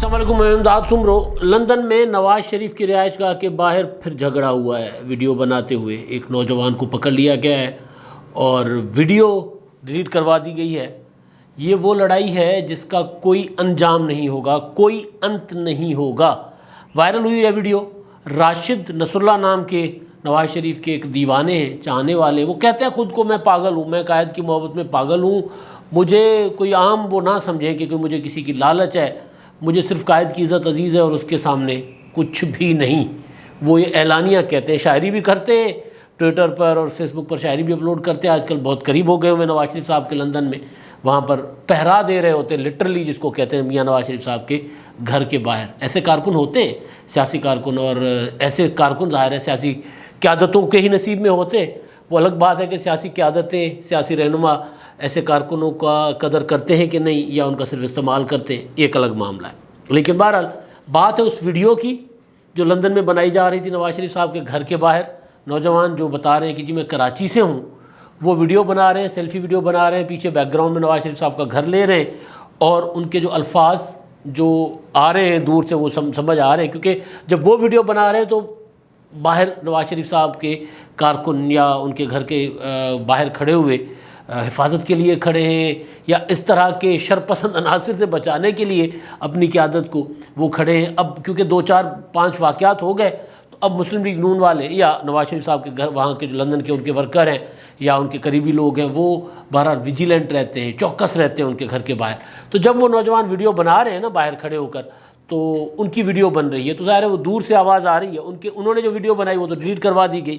السلام علیکم، میں امداد سمرو۔ لندن میں نواز شریف کی رہائش گاہ کے باہر پھر جھگڑا ہوا ہے۔ ویڈیو بناتے ہوئے ایک نوجوان کو پکڑ لیا گیا ہے اور ویڈیو ڈیلیٹ کروا دی گئی ہے۔ یہ وہ لڑائی ہے جس کا کوئی انجام نہیں ہوگا، کوئی انت نہیں ہوگا۔ وائرل ہوئی ہے ویڈیو۔ راشد نصر اللہ نام کے نواز شریف کے ایک دیوانے ہیں، چاہنے والے، وہ کہتے ہیں خود کو میں پاگل ہوں، میں قائد کی محبت میں پاگل ہوں، مجھے کوئی عام وہ نہ سمجھیں کہ مجھے کسی کی لالچ ہے، مجھے صرف قائد کی عزت عزیز ہے اور اس کے سامنے کچھ بھی نہیں۔ وہ یہ اعلانیہ کہتے ہیں، شاعری بھی کرتے ہیں، ٹویٹر پر اور فیس بک پر شاعری بھی اپلوڈ کرتے ہیں۔ آج کل بہت قریب ہو گئے ہوئے نواز شریف صاحب کے لندن میں، وہاں پر پہرا دے رہے ہوتے ہیں، لٹرلی جس کو کہتے ہیں میاں نواز شریف صاحب کے گھر کے باہر۔ ایسے کارکن ہوتے ہیں، سیاسی کارکن، اور ایسے کارکن ظاہر ہے سیاسی قیادتوں کے ہی نصیب میں ہوتے ہیں۔ وہ الگ بات ہے کہ سیاسی قیادتیں، سیاسی رہنما ایسے کارکنوں کا قدر کرتے ہیں کہ نہیں، یا ان کا صرف استعمال کرتے ہیں، ایک الگ معاملہ ہے۔ لیکن بہرحال بات ہے اس ویڈیو کی جو لندن میں بنائی جا رہی تھی نواز شریف صاحب کے گھر کے باہر۔ نوجوان جو بتا رہے ہیں کہ جی میں کراچی سے ہوں، وہ ویڈیو بنا رہے ہیں، سیلفی ویڈیو بنا رہے ہیں، پیچھے بیک گراؤنڈ میں نواز شریف صاحب کا گھر لے رہے ہیں، اور ان کے جو الفاظ جو آ رہے ہیں دور سے وہ سمجھ آ رہے ہیں، کیونکہ جب وہ ویڈیو بنا رہے ہیں تو باہر نواز شریف صاحب کے کارکن یا ان کے گھر کے باہر کھڑے ہوئے حفاظت کے لیے کھڑے ہیں، یا اس طرح کے شرپسند عناصر سے بچانے کے لیے اپنی قیادت کو وہ کھڑے ہیں۔ اب کیونکہ 2-4-5 واقعات ہو گئے تو اب مسلم لیگ نون والے یا نواز شریف صاحب کے گھر، وہاں کے جو لندن کے ان کے ورکر ہیں یا ان کے قریبی لوگ ہیں، وہ بہرحال ویجیلنٹ رہتے ہیں، چوکس رہتے ہیں ان کے گھر کے باہر۔ تو جب وہ نوجوان ویڈیو بنا رہے ہیں نا باہر کھڑے ہو کر، تو ان کی ویڈیو بن رہی ہے، تو ظاہر ہے وہ دور سے آواز آ رہی ہے۔ انہوں نے جو ویڈیو بنائی وہ تو ڈیلیٹ کروا دی گئی،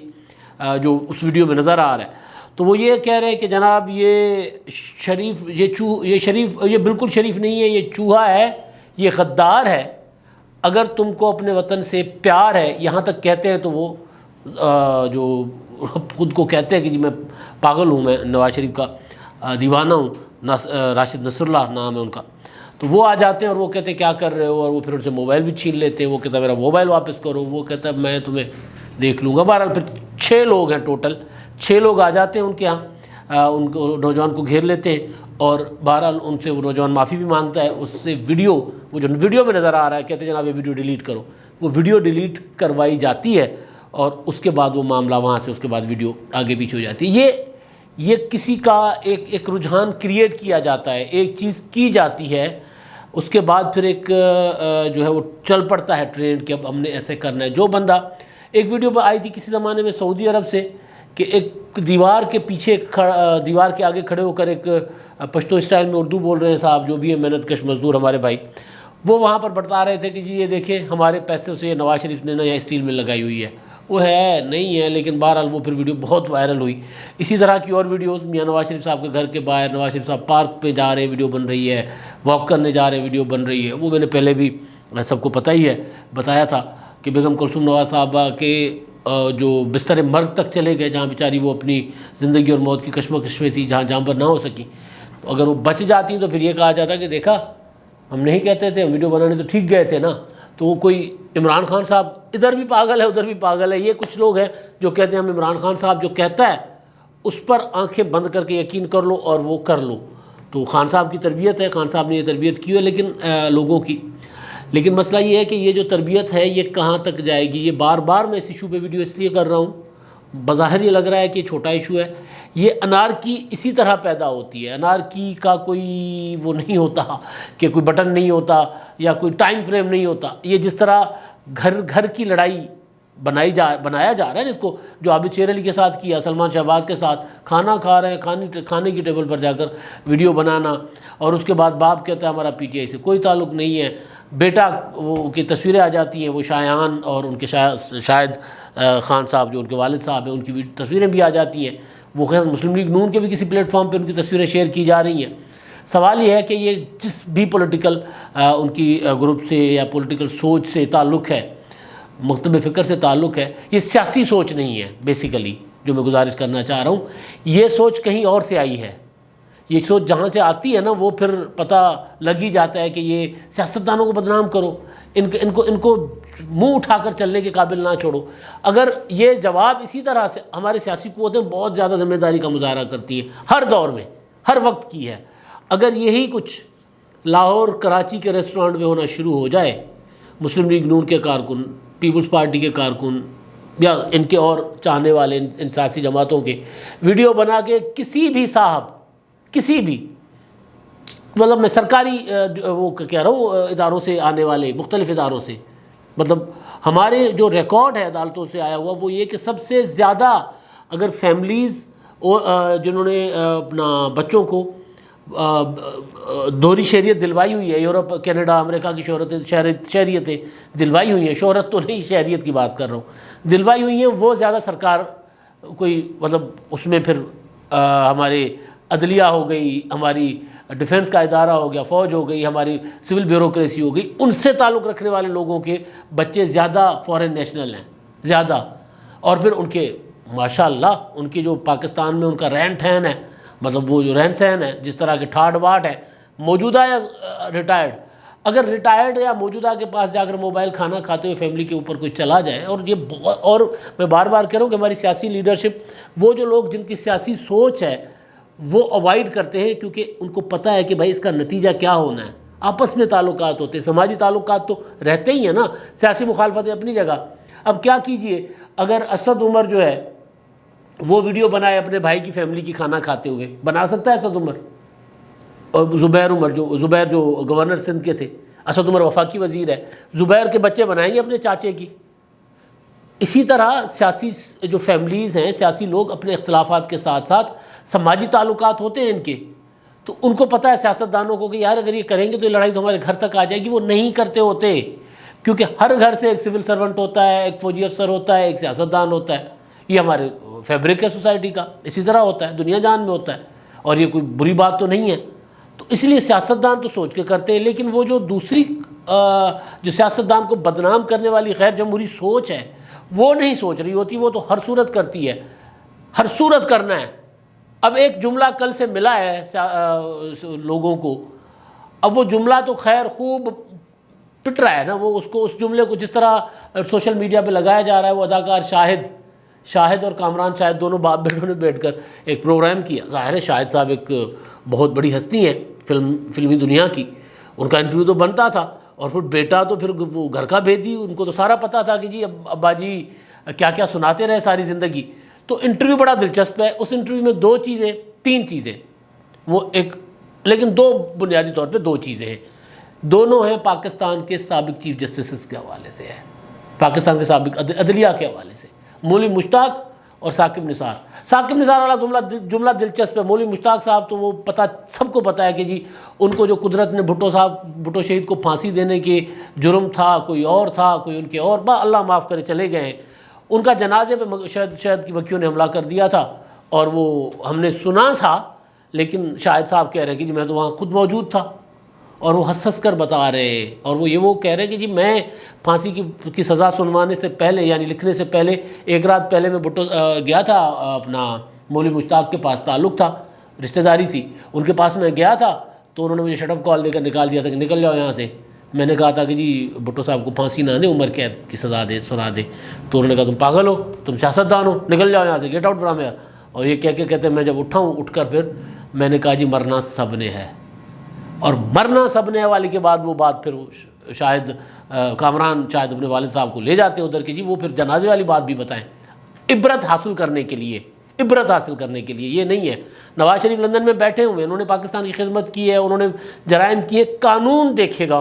جو اس ویڈیو میں نظر آ رہا ہے۔ تو وہ یہ کہہ رہے ہیں کہ جناب یہ شریف، یہ بالکل شریف نہیں ہے، یہ چوہا ہے، یہ غدار ہے۔ اگر تم کو اپنے وطن سے پیار ہے، یہاں تک کہتے ہیں، تو وہ جو خود کو کہتے ہیں کہ جی میں پاگل ہوں، میں نواز شریف کا دیوانہ ہوں، راشد نصر اللہ نام ہے ان کا، تو وہ آ جاتے ہیں اور وہ کہتے ہیں کیا کر رہے ہو، اور وہ پھر ان سے موبائل بھی چھین لیتے ہیں۔ وہ کہتا ہے میرا موبائل واپس کرو، وہ کہتا ہے میں تمہیں دیکھ لوں گا۔ بہرحال پھر 6 لوگ ہیں ٹوٹل، 6 لوگ آ جاتے ہیں ان کے ہاں، ان کو نوجوان کو گھیر لیتے ہیں، اور بہرحال ان سے وہ نوجوان معافی بھی مانگتا ہے۔ اس سے ویڈیو، وہ جو ویڈیو میں نظر آ رہا ہے، کہتے ہیں جناب یہ ویڈیو ڈیلیٹ کرو۔ وہ ویڈیو ڈیلیٹ کروائی جاتی ہے، اور اس کے بعد وہ معاملہ وہاں سے اس کے بعد ویڈیو آگے پیچھے ہو جاتی ہے۔ یہ کسی کا ایک رجحان کریٹ کیا جاتا ہے، ایک چیز کی جاتی ہے، اس کے بعد پھر ایک جو ہے وہ چل پڑتا ہے ٹرینڈ کہ اب ہم نے ایسے کرنا ہے۔ جو بندہ، ایک ویڈیو پہ آئی تھی کسی زمانے میں سعودی عرب سے، کہ ایک دیوار کے پیچھے دیوار کے آگے کھڑے ہو کر ایک پشتو اسٹائل میں اردو بول رہے ہیں صاحب، جو بھی ہے محنت کش مزدور ہمارے بھائی، وہ وہاں پر بتا رہے تھے کہ جی یہ دیکھیں ہمارے پیسے سے یہ نواز شریف نے یہاں اسٹیل مل لگائی ہوئی ہے۔ وہ ہے نہیں ہے، لیکن بہرحال وہ پھر ویڈیو بہت وائرل ہوئی۔ اسی طرح کی اور ویڈیوز، میاں نواز شریف صاحب کے گھر کے باہر نواز شریف صاحب پارک پہ جا رہے ویڈیو بن رہی ہے، واک کرنے جا رہے ویڈیو بن رہی ہے۔ وہ میں نے پہلے بھی سب کو پتہ ہی ہے، بتایا تھا کہ بیگم کلثوم نواز صاحبہ کے جو بستر مرگ تک چلے گئے، جہاں بیچاری وہ اپنی زندگی اور موت کی کشمکش میں تھی، جہاں جانبر نہ ہو سکی، تو اگر وہ بچ جاتی تو پھر یہ کہا جاتا کہ دیکھا ہم نہیں کہتے تھے، ویڈیو بنانے تو ٹھیک گئے تھے نا۔ تو وہ کوئی عمران خان صاحب ادھر بھی پاگل ہے ادھر بھی پاگل ہے۔ یہ کچھ لوگ ہیں جو کہتے ہیں ہم عمران خان صاحب جو کہتا ہے اس پر آنکھیں بند کر کے یقین کر لو اور وہ کر لو۔ تو خان صاحب کی تربیت ہے، خان صاحب نے یہ تربیت کی ہے لیکن لوگوں کی، لیکن مسئلہ یہ ہے کہ یہ جو تربیت ہے یہ کہاں تک جائے گی۔ یہ بار بار میں اس ایشو پہ ویڈیو اس لیے کر رہا ہوں، بظاہر یہ لگ رہا ہے کہ یہ چھوٹا ایشو ہے، یہ انارکی اسی طرح پیدا ہوتی ہے۔ انارکی کا کوئی وہ نہیں ہوتا کہ کوئی بٹن نہیں ہوتا یا کوئی ٹائم فریم نہیں ہوتا۔ یہ جس طرح گھر کی لڑائی بنایا جا رہا ہے نا، اس کو جو عابد شیر علی کے ساتھ کیا، سلمان شہباز کے ساتھ، کھانا کھا رہے ہیں، کھانے کی ٹیبل پر جا کر ویڈیو بنانا، اور اس کے بعد باپ کہتا ہے ہمارا پی ٹی آئی سے کوئی تعلق نہیں ہے، بیٹا وہ کی تصویریں آ جاتی ہیں، وہ شایان اور ان کے شاہد خان صاحب جو ان کے والد صاحب ہیں، ان کی بھی تصویریں بھی آ جاتی ہیں۔ وہ خیر مسلم لیگ نون کے بھی کسی پلیٹ فارم پہ ان کی تصویریں شیئر کی جا رہی ہیں۔ سوال یہ ہے کہ یہ جس بھی پولیٹیکل ان کی گروپ سے یا پولیٹیکل سوچ سے تعلق ہے، مکتب فکر سے تعلق ہے، یہ سیاسی سوچ نہیں ہے بیسیکلی، جو میں گزارش کرنا چاہ رہا ہوں۔ یہ سوچ کہیں اور سے آئی ہے، یہ سوچ جہاں سے آتی ہے نا، وہ پھر پتہ لگ ہی جاتا ہے کہ یہ سیاستدانوں کو بدنام کرو، ان کو منہ اٹھا کر چلنے کے قابل نہ چھوڑو۔ اگر یہ جواب اسی طرح سے، ہمارے سیاسی قوتیں بہت زیادہ ذمہ داری کا مظاہرہ کرتی ہیں، ہر دور میں ہر وقت کی ہے، اگر یہی کچھ لاہور کراچی کے ریسٹورانٹ میں ہونا شروع ہو جائے، مسلم لیگ نون کے کارکن، پیپلز پارٹی کے کارکن یا ان کے اور چاہنے والے ان سیاسی جماعتوں کے ویڈیو بنا کے کسی بھی صاحب، کسی بھی، مطلب میں سرکاری وہ کہہ رہا ہوں اداروں سے آنے والے، مختلف اداروں سے، مطلب ہمارے جو ریکارڈ ہے عدالتوں سے آیا ہوا وہ یہ کہ سب سے زیادہ اگر فیملیز جنہوں نے اپنا بچوں کو دوہری شہریت دلوائی ہوئی ہے، یورپ، کینیڈا، امریکہ کی شہریتیں دلوائی ہوئی ہیں، شہرت تو نہیں، شہریت کی بات کر رہا ہوں، دلوائی ہوئی ہیں، وہ زیادہ سرکار کوئی مطلب اس میں پھر ہمارے عدلیہ ہو گئی، ہماری ڈیفنس کا ادارہ ہو گیا، فوج ہو گئی، ہماری سول بیوروکریسی ہو گئی، ان سے تعلق رکھنے والے لوگوں کے بچے زیادہ فارن نیشنل ہیں، زیادہ، اور پھر ان کے ماشاءاللہ ان کی جو پاکستان میں ان کا رہن ٹھہن ہے، مطلب وہ جو رہن سہن ہے، جس طرح کے ٹھاٹ باٹ ہے، موجودہ یا ریٹائرڈ، اگر ریٹائرڈ یا موجودہ کے پاس جا کر موبائل کھانا کھاتے ہوئے فیملی کے اوپر کوئی چلا جائے، اور یہ بہت، اور میں بار بار کہہ رہا ہوں کہ ہماری سیاسی لیڈرشپ، وہ جو لوگ جن کی سیاسی سوچ ہے وہ اوائڈ کرتے ہیں، کیونکہ ان کو پتہ ہے کہ بھائی اس کا نتیجہ کیا ہونا ہے، آپس میں تعلقات ہوتے ہیں، سماجی تعلقات تو رہتے ہی ہیں نا، سیاسی مخالفتیں اپنی جگہ۔ اب کیا کیجئے، اگر اسد عمر جو ہے وہ ویڈیو بنائے اپنے بھائی کی فیملی کی کھانا کھاتے ہوئے، بنا سکتا ہے اسد عمر؟ اور زبیر جو گورنر سندھ کے تھے، اسد عمر وفاقی وزیر ہے، زبیر کے بچے بنائیں گے اپنے چاچے کی؟ اسی طرح سیاسی جو فیملیز ہیں، سیاسی لوگ اپنے اختلافات کے ساتھ ساتھ سماجی تعلقات ہوتے ہیں ان کے، تو ان کو پتہ ہے سیاستدانوں کو کہ یار اگر یہ کریں گے تو یہ لڑائی تو ہمارے گھر تک آ جائے گی، وہ نہیں کرتے ہوتے، کیونکہ ہر گھر سے ایک سول سرونٹ ہوتا ہے، ایک فوجی افسر ہوتا ہے، ایک سیاستدان ہوتا ہے، یہ ہمارے فیبرک ہے سوسائٹی کا، اسی طرح ہوتا ہے، دنیا جان میں ہوتا ہے، اور یہ کوئی بری بات تو نہیں ہے۔ تو اس لیے سیاستدان تو سوچ کے کرتے ہیں، لیکن وہ جو دوسری جو سیاستدان کو بدنام کرنے والی غیر جمہوری سوچ ہے وہ نہیں سوچ رہی ہوتی، وہ تو ہر صورت کرتی ہے، ہر صورت کرنا ہے۔ اب ایک جملہ کل سے ملا ہے لوگوں کو، اب وہ جملہ تو خیر خوب پٹ رہا ہے نا، وہ اس جملے کو جس طرح سوشل میڈیا پہ لگایا جا رہا ہے، وہ اداکار شاہد اور کامران شاہد دونوں باپ بیٹوں نے بیٹھ کر ایک پروگرام کیا۔ ظاہر ہے شاہد صاحب ایک بہت بڑی ہستی ہیں فلمی دنیا کی، ان کا انٹرویو تو بنتا تھا، اور پھر بیٹا تو پھر وہ گھر کا بھیدی، ان کو تو سارا پتہ تھا کہ جی ابا جی کیا کیا سناتے رہے ساری زندگی۔ تو انٹرویو بڑا دلچسپ ہے، اس انٹرویو میں تین چیزیں، وہ ایک، لیکن دو بنیادی طور پہ دو چیزیں ہیں، دونوں ہیں پاکستان کے سابق چیف جسٹسز کے حوالے سے ہے، پاکستان کے سابق عدلیہ کے حوالے سے، مولوی مشتاق اور ثاقب نثار والا جملہ دلچسپ ہے۔ مولوی مشتاق صاحب تو وہ سب کو پتہ ہے کہ جی ان کو جو قدرت نے بھٹو شہید کو پھانسی دینے کے جرم تھا، کوئی اور تھا، کوئی ان کے اور اللہ معاف کرے چلے گئے ہیں، ان کا جنازے پہ شاید کی بکیوں نے حملہ کر دیا تھا، اور وہ ہم نے سنا تھا، لیکن شاہد صاحب کہہ رہے ہیں کہ جی میں تو وہاں خود موجود تھا، اور وہ ہنس کر بتا رہے ہیں، اور وہ کہہ رہے ہیں کہ جی میں پھانسی کی سزا سنوانے سے پہلے، یعنی لکھنے سے پہلے ایک رات پہلے میں بھٹو گیا تھا، اپنا مولوی مشتاق کے پاس تعلق تھا، رشتہ داری تھی، ان کے پاس میں گیا تھا، تو انہوں نے مجھے شٹ اپ کال دے کر نکال دیا تھا کہ نکل جاؤ یہاں سے۔ میں نے کہا تھا کہ جی بھٹو صاحب کو پھانسی نہ دے، عمر قید کی سزا سنا دے، تو انہوں نے کہا تم پاگل ہو، تم سیاستدان ہو، نکل جاؤ یہاں سے، گیٹ آؤٹ فرام ہیئر۔ اور یہ کہتے میں جب اٹھ کر پھر میں نے کہا جی مرنا سب نے ہے، اور مرنا سب نے والی کے بعد وہ بات پھر کامران شاید اپنے والد صاحب کو لے جاتے ہیں ادھر کہ جی وہ پھر جنازے والی بات بھی بتائیں، عبرت حاصل کرنے کے لیے، یہ نہیں ہے۔ نواز شریف لندن میں بیٹھے ہوئے، انہوں نے پاکستان کی خدمت کی ہے، انہوں نے جرائم کیے، قانون دیکھے گا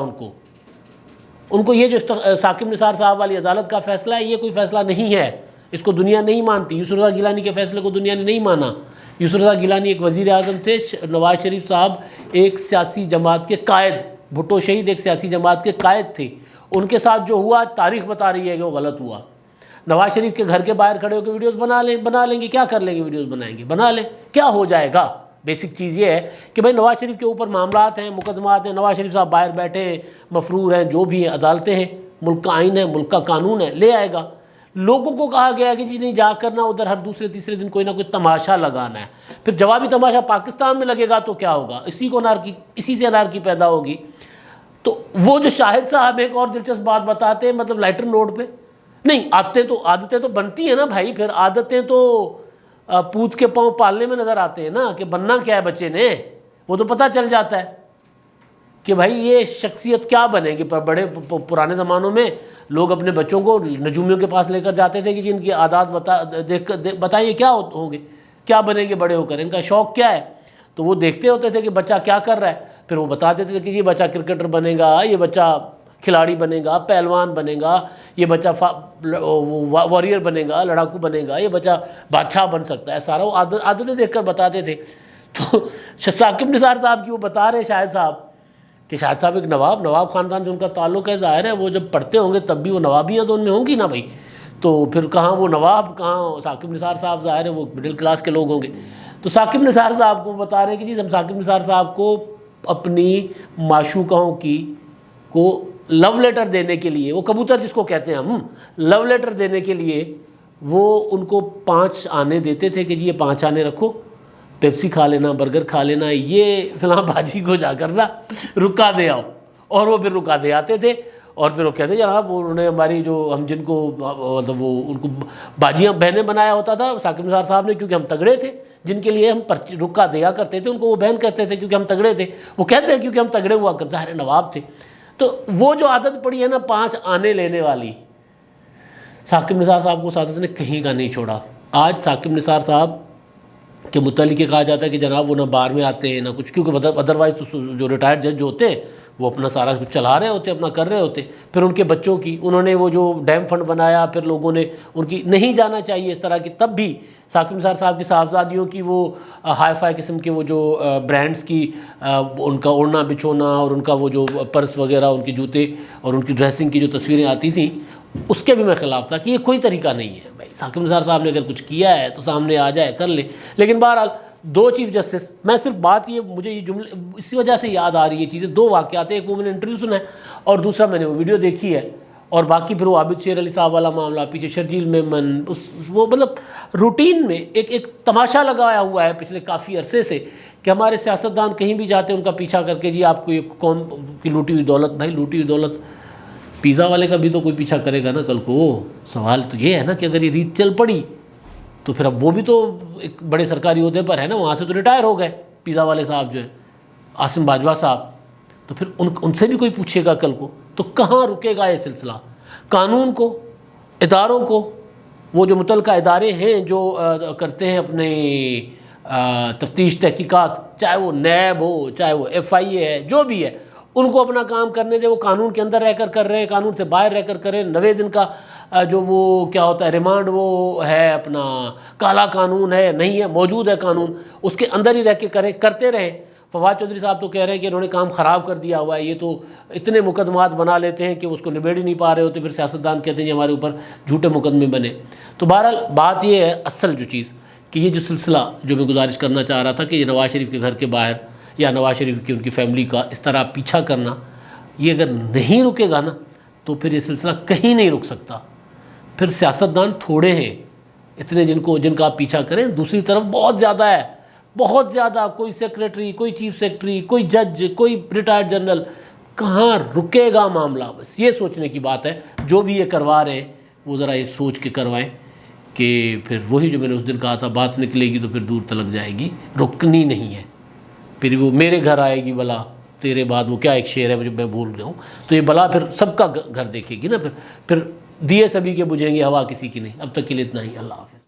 ان کو یہ جو ثاقب نثار صاحب والی عدالت کا فیصلہ ہے، یہ کوئی فیصلہ نہیں ہے، اس کو دنیا نہیں مانتی۔ یوسف رضا گیلانی کے فیصلے کو دنیا نے نہیں مانا۔ یوسف رضا گیلانی ایک وزیر اعظم تھے، نواز شریف صاحب ایک سیاسی جماعت کے قائد، بھٹو شہید ایک سیاسی جماعت کے قائد تھے، ان کے ساتھ جو ہوا تاریخ بتا رہی ہے کہ وہ غلط ہوا۔ نواز شریف کے گھر کے باہر کھڑے ہو کے ویڈیوز بنا لیں گے، کیا کر لیں گے؟ ویڈیوز بنائیں گے، بنا لیں، کیا ہو جائے گا؟ بیسک چیز یہ ہے کہ بھائی نواز شریف کے اوپر معاملات ہیں، مقدمات ہیں، نواز شریف صاحب باہر بیٹھے ہیں، مفرور ہیں، جو بھی ہیں، عدالتیں ہیں، ملک کا آئین ہے، ملک کا قانون ہے، لے آئے گا۔ لوگوں کو کہا گیا ہے کہ جی نہیں جا کرنا ادھر ہر دوسرے تیسرے دن کوئی نہ کوئی تماشا لگانا ہے، پھر جوابی تماشا پاکستان میں لگے گا تو کیا ہوگا؟ اسی سے انارکی پیدا ہوگی۔ تو وہ جو شاہد صاحب ایک اور دلچسپ بات بتاتے ہیں، مطلب لائٹر نوٹ پہ نہیں، عادتیں تو بنتی ہیں نا بھائی، پھر عادتیں تو پوت کے پاؤں پالنے میں نظر آتے ہیں نا، کہ بننا کیا ہے بچے نے، وہ تو پتہ چل جاتا ہے۔ کہ بھائی یہ شخصیت کیا بنے گی. بڑے پرانے زمانوں میں لوگ اپنے بچوں کو نجومیوں کے پاس لے کر جاتے تھے کہ جن کی عادات دیکھ کر بتائیے کیا ہوں گے, کیا بنے گے بڑے ہو کر, ان کا شوق کیا ہے. تو وہ دیکھتے ہوتے تھے کہ بچہ کیا کر رہا ہے, پھر وہ بتا دیتے تھے کہ یہ بچہ کرکٹر بنے گا, یہ بچہ کھلاڑی بنے گا, پہلوان بنے گا, یہ بچہ وارئر بنے گا, لڑاکو بنے گا, یہ بچہ بادشاہ بن سکتا ہے. سارا وہ عادتیں دیکھ کر بتاتے تھے. تو ثاقب نثار صاحب کی وہ بتا رہے شاہد صاحب کہ شاہد صاحب ایک نواب خاندان سے ان کا تعلق ہے. ظاہر ہے وہ جب پڑھتے ہوں گے تب بھی وہ نوابیاں تو ان میں ہوں گی نا بھائی. تو پھر کہاں وہ نواب, کہاں ثاقب نثار صاحب, ظاہر ہے وہ مڈل کلاس کے لوگ ہوں گے. تو ثاقب نثار صاحب کو بتا رہے ہیں کہ جی ہم ثاقب نثار صاحب کو اپنی معشوقاؤں کو لو لیٹر دینے کے لیے, وہ کبوتر جس کو کہتے ہیں ہم, لو لیٹر دینے کے لیے وہ ان کو 5 آنے دیتے تھے کہ جی یہ 5 آنے رکھو, پیپسی کھا لینا, برگر کھا لینا, یہ فلاں باجی کو جا کر نا رکا دے آؤ. اور وہ پھر رکا دے آتے تھے. اور پھر وہ کہتے جناب انہوں نے ہماری جو ہم جن کو مطلب وہ ان کو باجیاں بہنیں بنایا ہوتا تھا ثاقب نثار صاحب نے, کیونکہ ہم تگڑے تھے, جن کے لیے ہم رکا دیا کرتے تھے ان کو وہ بہن کہتے تھے کیونکہ ہم تگڑے تھے. وہ کہتے ہیں کیونکہ ہم تگڑے ہوا کرتے, ظاہر نواب تھے. تو وہ جو عادت پڑی ہے نا 5 آنے لینے والی, ثاقب نثار صاحب کو سعادت نے کہیں کا نہیں چھوڑا. آج ثاقب نثار صاحب کے متعلق یہ کہا جاتا ہے کہ جناب وہ نہ بار میں آتے ہیں نہ کچھ, کیونکہ ادروائز تو جو ریٹائرڈ جج جو ہوتے ہیں وہ اپنا سارا کچھ چلا رہے ہوتے, اپنا کر رہے ہوتے. پھر ان کے بچوں کی انہوں نے وہ جو ڈیم فنڈ بنایا, پھر لوگوں نے ان کی نہیں جانا چاہیے اس طرح کی, تب بھی ثاقب نثار صاحب کی صاحبزادیوں کی وہ ہائی فائی قسم کے وہ جو برانڈز کی ان کا اوڑھنا بچھونا اور ان کا وہ جو پرس وغیرہ, ان کے جوتے اور ان کی ڈریسنگ کی جو تصویریں آتی تھیں, اس کے بھی میں خلاف تھا کہ یہ کوئی طریقہ نہیں ہے بھائی. ثاقب نثار صاحب نے اگر کچھ کیا ہے تو سامنے آ جائے, کر لے. لیکن بہرحال 2 چیف جسٹس, میں صرف بات یہ مجھے یہ جملے اسی وجہ سے یاد آ رہی ہے چیزیں, 2 واقعات ہیں. ایک وہ میں نے انٹرویو سنا ہے اور دوسرا میں نے وہ ویڈیو دیکھی ہے. اور باقی پھر وہ عابد شیر علی صاحب والا معاملہ, پیچھے شرجیل میمن, وہ مطلب روٹین میں ایک تماشا لگایا ہوا ہے پچھلے کافی عرصے سے کہ ہمارے سیاستدان کہیں بھی جاتے ہیں ان کا پیچھا کر کے جی آپ کو یہ قوم کی لوٹی ہوئی دولت, بھائی لوٹی ہوئی دولت پیزا والے کا بھی تو کوئی پیچھا کرے گا نا کل کو. سوال تو یہ ہے نا کہ اگر یہ ریت چل پڑی تو پھر اب وہ بھی تو ایک بڑے سرکاری عہدے پر ہے نا, وہاں سے تو ریٹائر ہو گئے پیزا والے صاحب جو ہیں عاصم باجوہ صاحب, تو پھر ان سے بھی کوئی پوچھے گا کل کو. تو کہاں رکے گا یہ سلسلہ؟ قانون کو, اداروں کو, وہ جو متعلقہ ادارے ہیں جو کرتے ہیں اپنے تفتیش تحقیقات, چاہے وہ نیب ہو, چاہے وہ FIA ہے, جو بھی ہے, ان کو اپنا کام کرنے دے. وہ قانون کے اندر رہ کر کر رہے ہیں, قانون سے باہر رہ کر کریں. 90 دن کا جو وہ کیا ہوتا ہے ریمانڈ, وہ ہے اپنا کالا قانون ہے, نہیں ہے, موجود ہے قانون, اس کے اندر ہی رہ کے کرتے رہیں. فواد چودھری صاحب تو کہہ رہے ہیں کہ انہوں نے کام خراب کر دیا ہوا ہے, یہ تو اتنے مقدمات بنا لیتے ہیں کہ اس کو نبیڑ ہی نہیں پا رہے ہوتے. پھر سیاستدان کہتے ہیں کہ ہمارے اوپر جھوٹے مقدمے بنے. تو بہرحال بات یہ ہے اصل جو چیز کہ یہ جو سلسلہ جو میں گزارش کرنا چاہ رہا تھا کہ یہ نواز شریف کے گھر کے باہر یا نواز شریف کی ان کی فیملی کا اس طرح پیچھا کرنا, یہ اگر نہیں رکے گا نا تو پھر یہ سلسلہ کہیں نہیں رک سکتا. پھر سیاستدان تھوڑے ہیں اتنے جن کا آپ پیچھا کریں. دوسری طرف بہت زیادہ ہے, بہت زیادہ. کوئی سیکریٹری, کوئی چیف سیکریٹری, کوئی جج, کوئی ریٹائرڈ جنرل, کہاں رکے گا معاملہ؟ بس یہ سوچنے کی بات ہے. جو بھی یہ کروا رہے ہیں وہ ذرا یہ سوچ کے کروائیں کہ پھر وہی جو میں نے اس دن کہا تھا بات نکلے گی تو پھر دور تلک جائے گی, رکنی نہیں ہے. پھر وہ میرے گھر آئے گی بلا تیرے بعد, وہ کیا ایک شعر ہے جو میں بھول گیا ہوں, تو یہ بلا پھر سب کا گھر دیکھے گی نا. پھر دیے سبھی کے بجھیں گے, ہوا کسی کی نہیں. اب تک کے لیے اتنا ہی. اللہ حافظ.